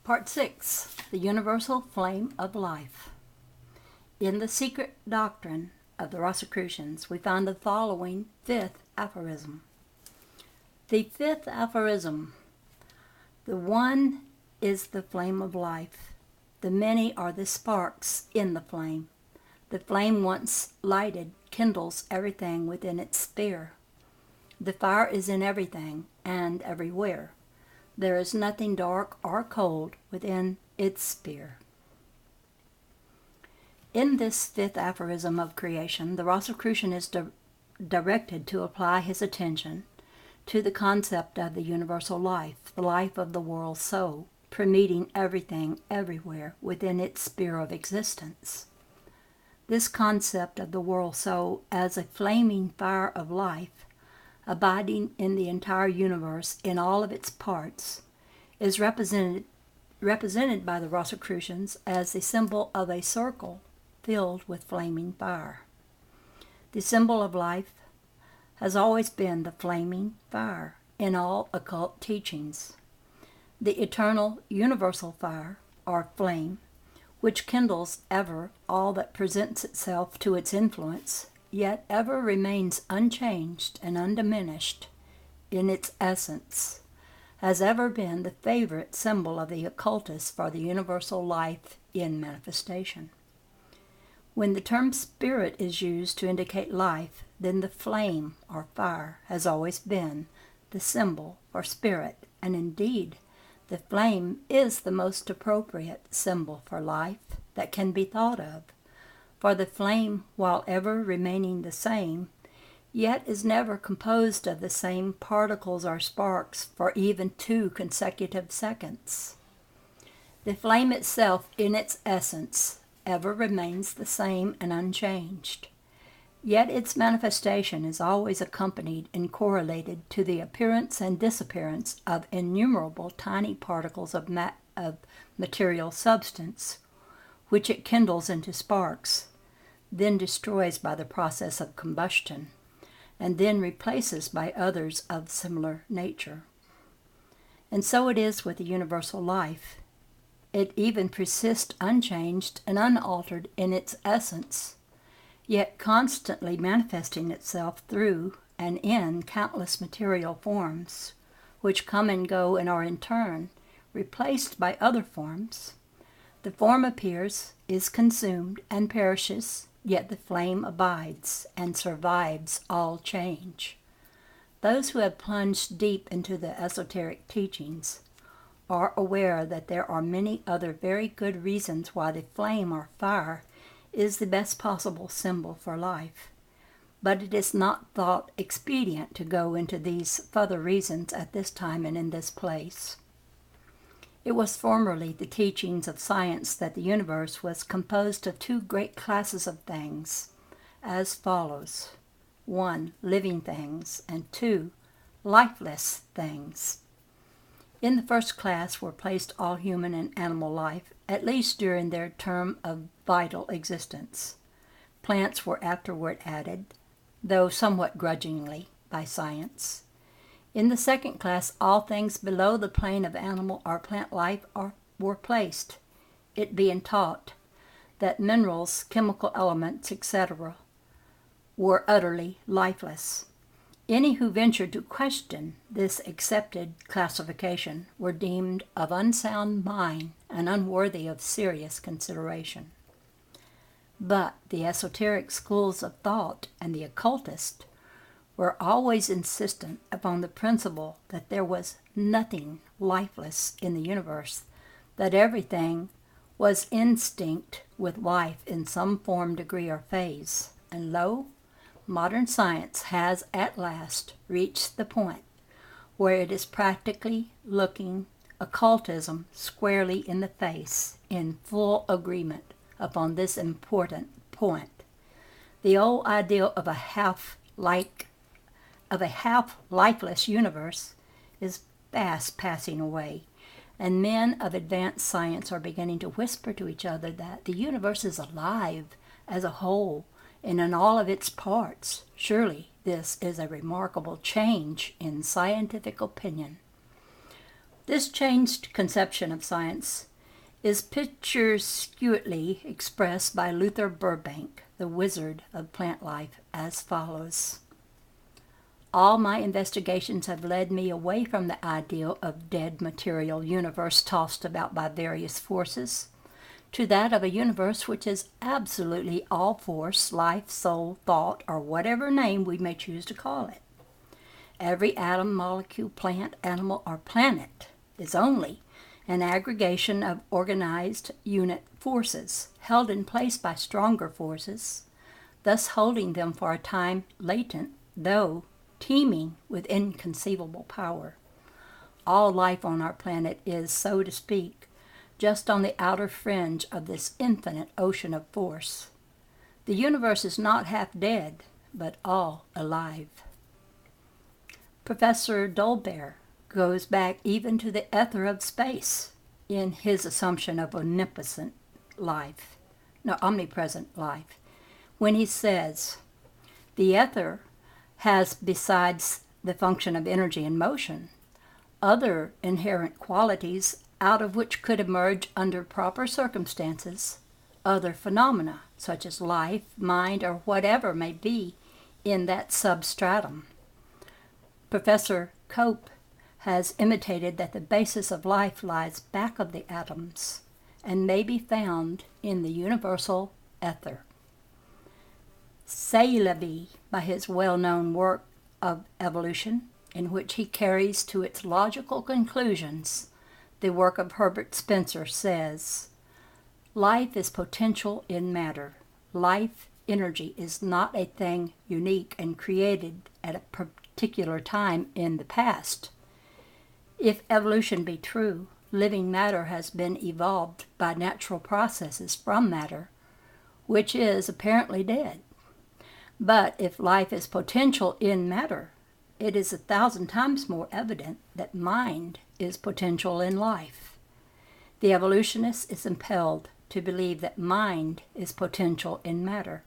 Part 6. The Universal Flame of Life. In the Secret Doctrine of the Rosicrucians, we find the following fifth aphorism. The fifth aphorism. The one is the flame of life. The many are the sparks in the flame. The flame once lighted kindles everything within its sphere. The fire is in everything and everywhere. There is nothing dark or cold within its sphere. In this fifth aphorism of creation, the Rosicrucian is directed to apply his attention to the concept of the universal life, the life of the world soul, permeating everything everywhere within its sphere of existence. This concept of the world soul as a flaming fire of life, abiding in the entire universe in all of its parts, is represented by the Rosicrucians as the symbol of a circle filled with flaming fire. The symbol of life has always been the flaming fire in all occult teachings. The eternal universal fire, or flame, which kindles ever all that presents itself to its influence, yet ever remains unchanged and undiminished in its essence, has ever been the favorite symbol of the occultists for the universal life in manifestation. When the term spirit is used to indicate life, then the flame or fire has always been the symbol for spirit, and indeed, the flame is the most appropriate symbol for life that can be thought of. For the flame, while ever remaining the same, yet is never composed of the same particles or sparks for even 2 consecutive seconds. The flame itself, in its essence, ever remains the same and unchanged. Yet its manifestation is always accompanied and correlated to the appearance and disappearance of innumerable tiny particles of material substance, which it kindles into sparks, then destroys by the process of combustion, and then replaces by others of similar nature. And so it is with the universal life. It even persists unchanged and unaltered in its essence, yet constantly manifesting itself through and in countless material forms, which come and go and are in turn replaced by other forms. The form appears, is consumed, and perishes, yet the flame abides and survives all change. Those who have plunged deep into the esoteric teachings are aware that there are many other very good reasons why the flame or fire is the best possible symbol for life. But it is not thought expedient to go into these further reasons at this time and in this place. It was formerly the teachings of science that the universe was composed of 2 great classes of things, as follows: 1. Living things, and 2. Lifeless things. In the first class were placed all human and animal life, at least during their term of vital existence. Plants were afterward added, though somewhat grudgingly, by science. In the second class, all things below the plane of animal or plant life were placed, it being taught that minerals, chemical elements, etc., were utterly lifeless. Any who ventured to question this accepted classification were deemed of unsound mind and unworthy of serious consideration. But the esoteric schools of thought and the occultist were always insistent upon the principle that there was nothing lifeless in the universe, that everything was instinct with life in some form, degree, or phase. And lo, modern science has at last reached the point where it is practically looking occultism squarely in the face in full agreement upon this important point. The old ideal of a half-lifeless universe is fast passing away, and men of advanced science are beginning to whisper to each other that the universe is alive as a whole and in all of its parts. Surely this is a remarkable change in scientific opinion. This changed conception of science is picturesquely expressed by Luther Burbank, the wizard of plant life, as follows. All my investigations have led me away from the ideal of dead material universe tossed about by various forces to that of a universe which is absolutely all force, life, soul, thought, or whatever name we may choose to call it. Every atom, molecule, plant, animal, or planet is only an aggregation of organized unit forces held in place by stronger forces, thus holding them for a time latent, though teeming with inconceivable power. All life on our planet is, so to speak, just on the outer fringe of this infinite ocean of force. The universe is not half dead, but all alive. Professor Dolbear goes back even to the ether of space in his assumption of omnipresent life, when he says, the ether has, besides the function of energy and motion, other inherent qualities out of which could emerge under proper circumstances other phenomena, such as life, mind, or whatever may be in that substratum. Professor Cope has intimated that the basis of life lies back of the atoms and may be found in the universal ether. Saleeby, by his well-known work of evolution, in which he carries to its logical conclusions the work of Herbert Spencer, says, life is potential in matter. Life energy is not a thing unique and created at a particular time in the past. If evolution be true, living matter has been evolved by natural processes from matter, which is apparently dead. But if life is potential in matter, it is 1,000 times more evident that mind is potential in life. The evolutionist is impelled to believe that mind is potential in matter.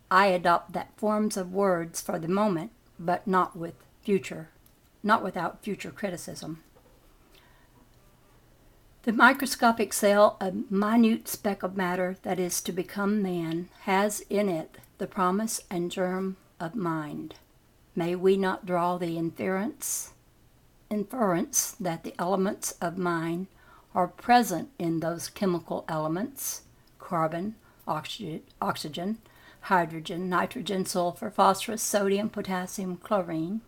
I adopt that forms of words for the moment, but not without future criticism. The microscopic cell, a minute speck of matter that is to become man, has in it the promise and germ of mind. May we not draw the inference that the elements of mind are present in those chemical elements, carbon, oxygen, hydrogen, nitrogen, sulfur, phosphorus, sodium, potassium, chlorine,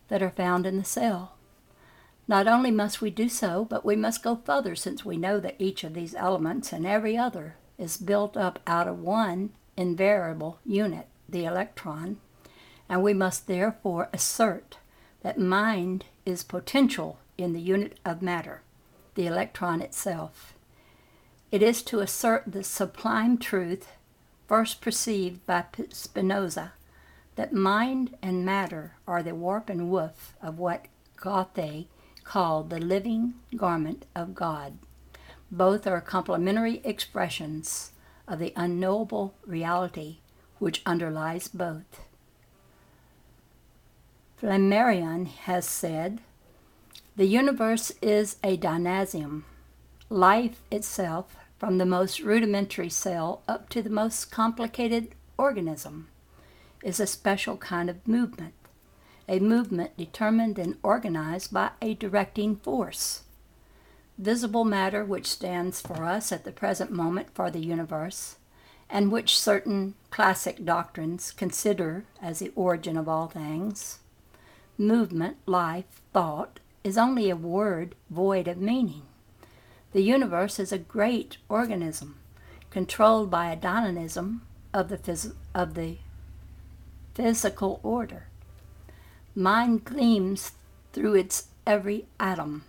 that are found in the cell. Not only must we do so, but we must go further, since we know that each of these elements and every other is built up out of one invariable unit, the electron, and we must therefore assert that mind is potential in the unit of matter, the electron itself. It is to assert the sublime truth first perceived by Spinoza, that mind and matter are the warp and woof of what Goethe called the living garment of God. Both are complementary expressions of the unknowable reality which underlies both. Flammarion has said, the universe is a dynasium. Life itself, from the most rudimentary cell up to the most complicated organism, is a special kind of movement, a movement determined and organized by a directing force. Visible matter, which stands for us at the present moment for the universe, and which certain classic doctrines consider as the origin of all things, movement, life, thought, is only a word void of meaning. The universe is a great organism, controlled by a dynamism of the physical order. Mind gleams through its every atom.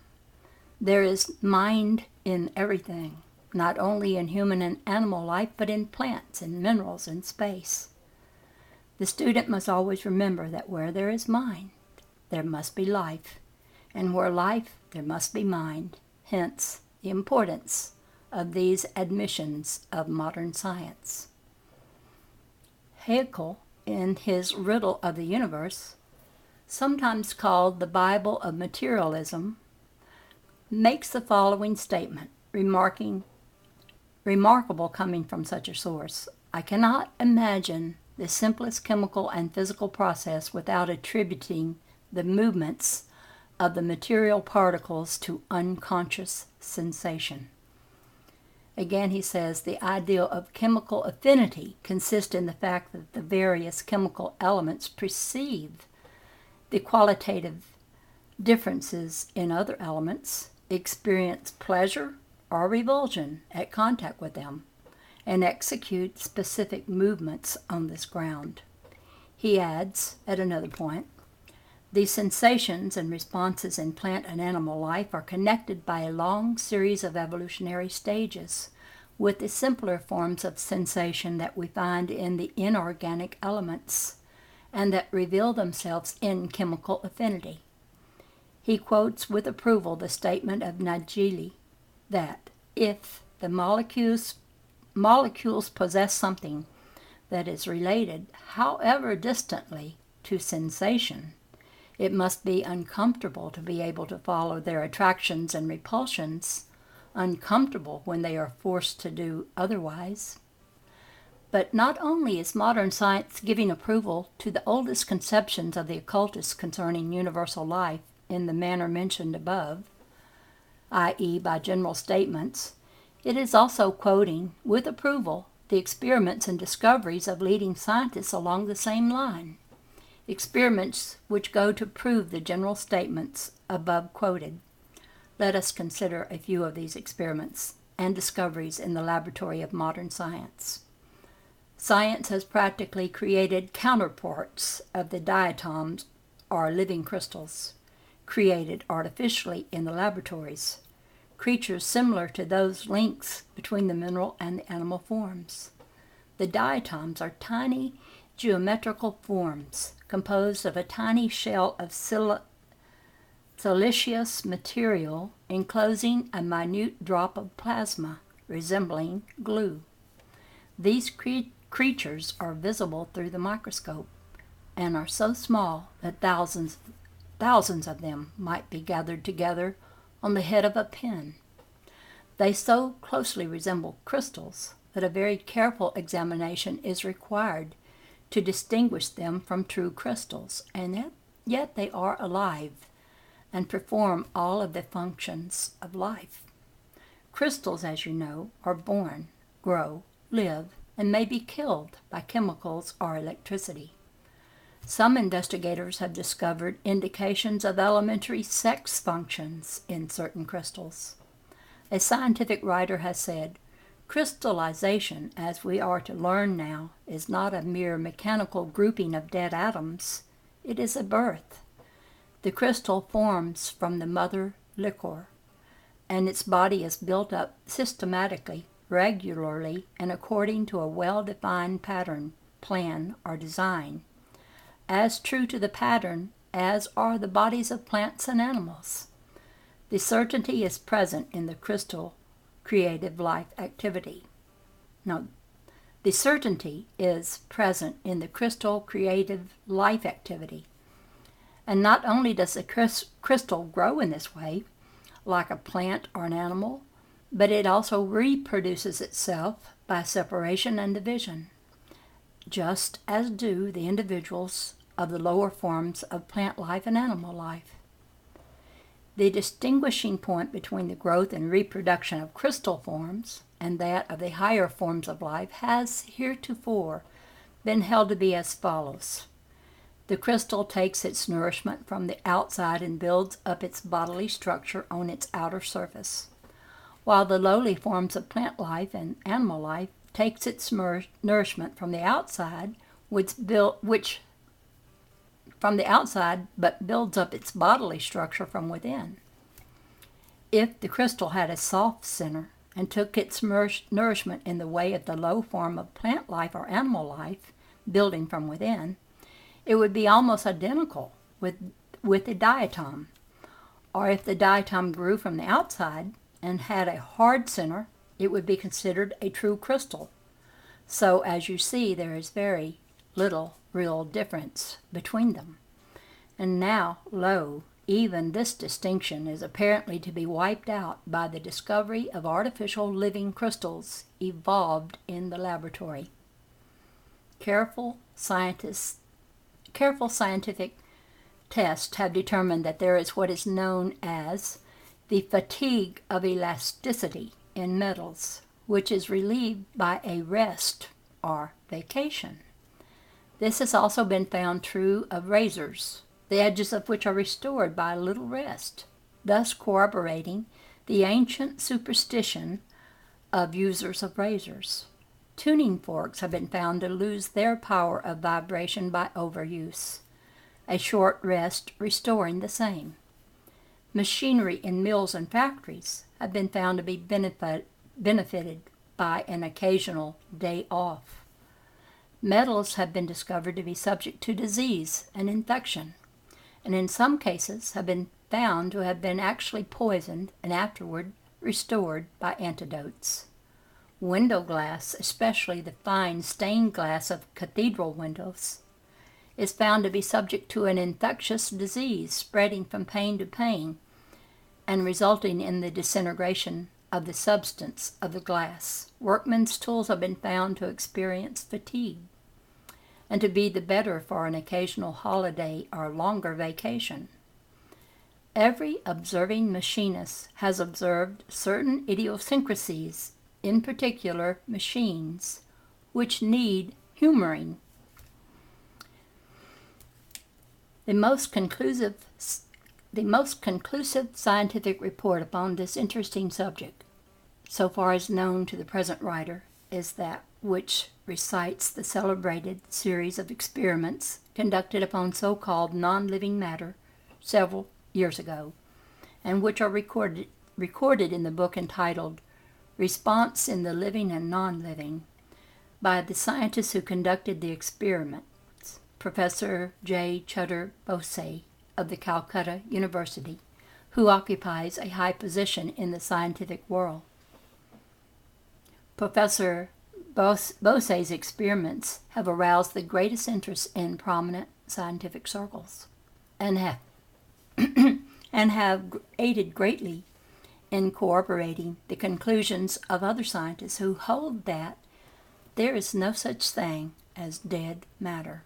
There is mind in everything, not only in human and animal life, but in plants and minerals and space. The student must always remember that where there is mind, there must be life, and where life, there must be mind. Hence, the importance of these admissions of modern science. Haeckel, in his Riddle of the Universe, sometimes called the Bible of Materialism, makes the following statement, remarkable coming from such a source. I cannot imagine the simplest chemical and physical process without attributing the movements of the material particles to unconscious sensation. Again, he says, the ideal of chemical affinity consists in the fact that the various chemical elements perceive the qualitative differences in other elements, experience pleasure or revulsion at contact with them, and execute specific movements on this ground. He adds, at another point, the sensations and responses in plant and animal life are connected by a long series of evolutionary stages with the simpler forms of sensation that we find in the inorganic elements and that reveal themselves in chemical affinity. He quotes with approval the statement of Nageli that if the molecules possess something that is related, however distantly, to sensation, it must be uncomfortable to be able to follow their attractions and repulsions, uncomfortable when they are forced to do otherwise. But not only is modern science giving approval to the oldest conceptions of the occultists concerning universal life in the manner mentioned above, i.e. by general statements, it is also quoting, with approval, the experiments and discoveries of leading scientists along the same line, experiments which go to prove the general statements above quoted. Let us consider a few of these experiments and discoveries in the laboratory of modern science. Science has practically created counterparts of the diatoms, or living crystals, created artificially in the laboratories, creatures similar to those links between the mineral and the animal forms. The diatoms are tiny geometrical forms composed of a tiny shell of siliceous material enclosing a minute drop of plasma resembling glue. These creatures are visible through the microscope and are so small that thousands of them might be gathered together on the head of a pin. They so closely resemble crystals that a very careful examination is required to distinguish them from true crystals, and yet they are alive and perform all of the functions of life. Crystals, as you know, are born, grow, live, and may be killed by chemicals or electricity. Some investigators have discovered indications of elementary sex functions in certain crystals. A scientific writer has said, crystallization, as we are to learn now, is not a mere mechanical grouping of dead atoms. It is a birth. The crystal forms from the mother liquor, and its body is built up systematically, regularly, and according to a well-defined pattern, plan, or design, as true to the pattern as are the bodies of plants and animals. The certainty is present in the crystal creative life activity. No, the certainty is present in the crystal creative life activity. And not only does the crystal grow in this way, like a plant or an animal, but it also reproduces itself by separation and division, just as do the individuals of the lower forms of plant life and animal life. The distinguishing point between the growth and reproduction of crystal forms and that of the higher forms of life has heretofore been held to be as follows. The crystal takes its nourishment from the outside and builds up its bodily structure on its outer surface, while the lowly forms of plant life and animal life takes its nourishment from the outside, but builds up its bodily structure from within. If the crystal had a soft center and took its nourishment in the way of the low form of plant life or animal life, building from within, it would be almost identical with the diatom. Or if the diatom grew from the outside and had a hard center, it would be considered a true crystal. So, as you see, there is very little real difference between them. And now, lo, Even this distinction is apparently to be wiped out by the discovery of artificial living crystals evolved in the laboratory. Careful scientific tests have determined that there is what is known as the fatigue of elasticity in metals, which is relieved by a rest or vacation. This has also been found true of razors, the edges of which are restored by a little rest, thus corroborating the ancient superstition of users of razors. Tuning forks have been found to lose their power of vibration by overuse, a short rest restoring the same. Machinery in mills and factories have been found to be benefited by an occasional day off. Metals have been discovered to be subject to disease and infection, and in some cases have been found to have been actually poisoned and afterward restored by antidotes. Window glass, especially the fine stained glass of cathedral windows, is found to be subject to an infectious disease spreading from pane to pane and resulting in the disintegration of the substance of the glass. Workmen's tools have been found to experience fatigue and to be the better for an occasional holiday or longer vacation. Every observing machinist has observed certain idiosyncrasies, in particular machines, which need humoring. The most conclusive scientific report upon this interesting subject, so far as known to the present writer, is that which recites the celebrated series of experiments conducted upon so-called non-living matter several years ago, and which are recorded in the book entitled Response in the Living and Non-Living by the scientists who conducted the experiments, Professor J. Chutter Bose of the Calcutta University, who occupies a high position in the scientific world. Professor Bose's experiments have aroused the greatest interest in prominent scientific circles and have aided greatly in corroborating the conclusions of other scientists who hold that there is no such thing as dead matter.